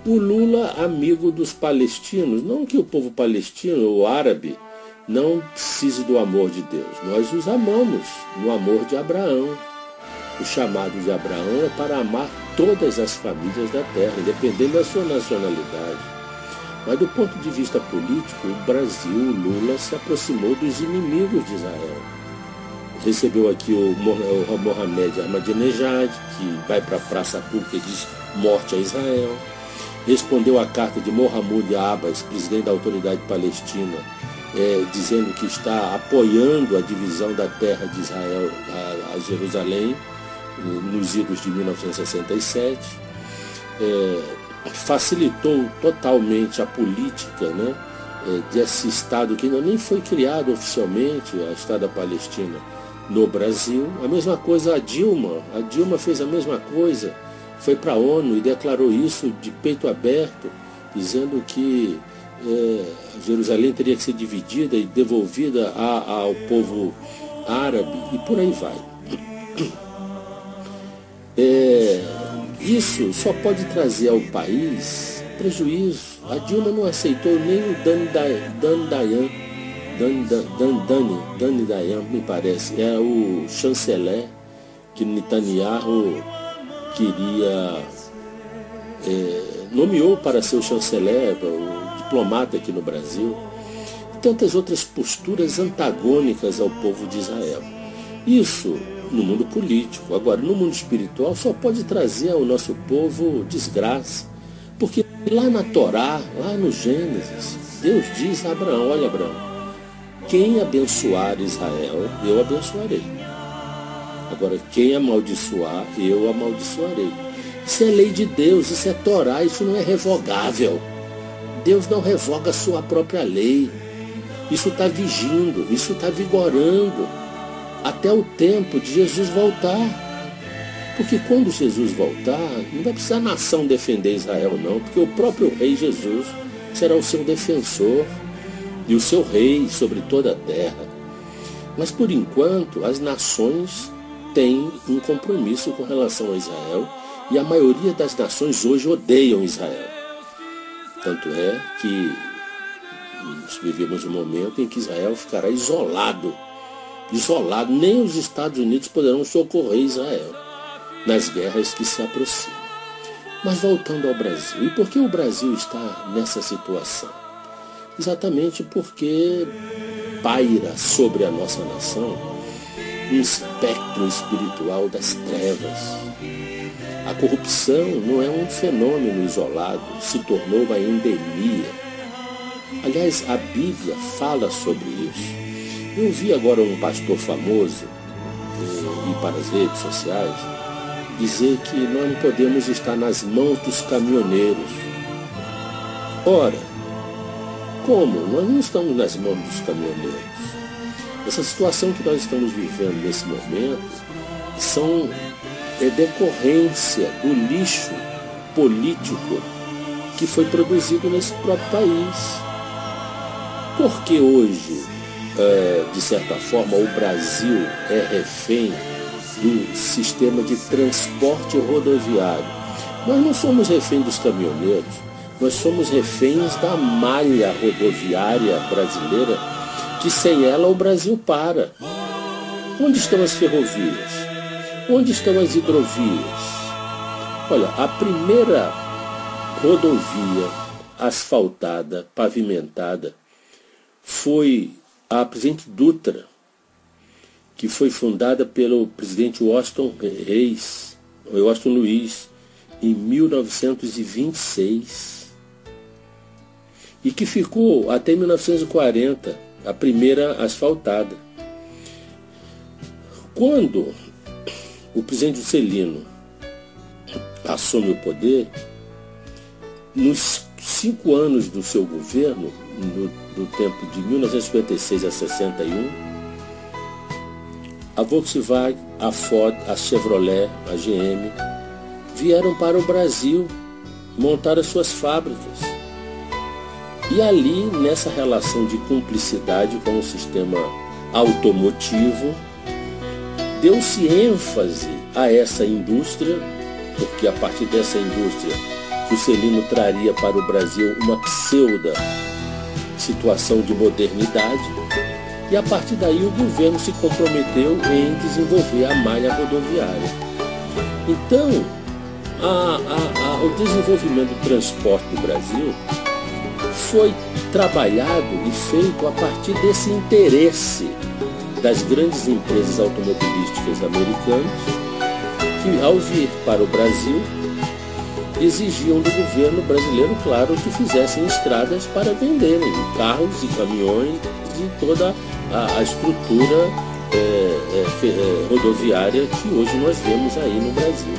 O Lula, amigo dos palestinos, não que o povo palestino ou árabe não precise do amor de Deus. Nós os amamos no amor de Abraão. O chamado de Abraão é para amar todas as famílias da terra, independente da sua nacionalidade. Mas do ponto de vista político, o Brasil, o Lula, se aproximou dos inimigos de Israel. Recebeu aqui o Mohamed Ahmadinejad, que vai para a praça pública e diz morte a Israel. Respondeu à carta de Mahmoud Abbas, presidente da Autoridade Palestina, dizendo que está apoiando a divisão da terra de Israel a Jerusalém, nos idos de 1967. Facilitou totalmente a política, né, desse Estado que ainda nem foi criado oficialmente, a Estado da Palestina, no Brasil. A mesma coisa a Dilma fez a mesma coisa, foi para a ONU e declarou isso de peito aberto, dizendo que Jerusalém teria que ser dividida e devolvida ao povo árabe, e por aí vai. Isso só pode trazer ao país prejuízo. A Dilma não aceitou nem o Dani Dayan, me parece, é o chanceler que Netanyahu queria, nomeou para ser o chanceler, o diplomata aqui no Brasil, e tantas outras posturas antagônicas ao povo de Israel. Isso no mundo político. Agora, no mundo espiritual, só pode trazer ao nosso povo desgraça. Porque lá na Torá, lá no Gênesis, Deus diz a Abraão: olha, Abraão, quem abençoar Israel, eu abençoarei. Agora, quem amaldiçoar, eu amaldiçoarei. Isso é lei de Deus, isso é Torá, isso não é revogável. Deus não revoga a sua própria lei. Isso está vigindo, isso está vigorando até o tempo de Jesus voltar. Porque quando Jesus voltar, não vai precisar a nação defender Israel não, porque o próprio rei Jesus será o seu defensor e o seu rei sobre toda a terra. Mas por enquanto as nações têm um compromisso com relação a Israel, e a maioria das nações hoje odeiam Israel. Tanto é que nós vivemos um momento em que Israel ficará isolado, nem os Estados Unidos poderão socorrer Israel nas guerras que se aproximam. Mas voltando ao Brasil, e por que o Brasil está nessa situação? Exatamente porque paira sobre a nossa nação um espectro espiritual das trevas. A corrupção não é um fenômeno isolado, se tornou uma endemia. Aliás, a Bíblia fala sobre isso. Eu vi agora um pastor famoso, ir para as redes sociais, dizer que nós não podemos estar nas mãos dos caminhoneiros. Ora, como? Nós não estamos nas mãos dos caminhoneiros. Essa situação que nós estamos vivendo nesse momento é decorrência do lixo político que foi produzido nesse próprio país. Porque hoje, de certa forma, o Brasil é refém do sistema de transporte rodoviário. Nós não somos reféns dos caminhoneiros, nós somos reféns da malha rodoviária brasileira, que sem ela o Brasil para. Onde estão as ferrovias? Onde estão as hidrovias? Olha, a primeira rodovia asfaltada, pavimentada, foi a Presidente Dutra, que foi fundada pelo presidente Washington Luiz, em 1926, e que ficou até 1940, a primeira asfaltada. Quando o presidente Juscelino assume o poder, nos 5 anos do seu governo, do tempo de 1956 a 61, a Volkswagen, a Ford, a Chevrolet, a GM vieram para o Brasil montar as suas fábricas. E ali, nessa relação de cumplicidade com o sistema automotivo, deu-se ênfase a essa indústria, porque a partir dessa indústria Juscelino traria para o Brasil uma pseudo situação de modernidade, e a partir daí o governo se comprometeu em desenvolver a malha rodoviária. Então, o desenvolvimento do transporte no Brasil foi trabalhado e feito a partir desse interesse das grandes empresas automobilísticas americanas, que ao vir para o Brasil exigiam do governo brasileiro, claro, que fizessem estradas para venderem carros e caminhões e toda a estrutura rodoviária que hoje nós vemos aí no Brasil.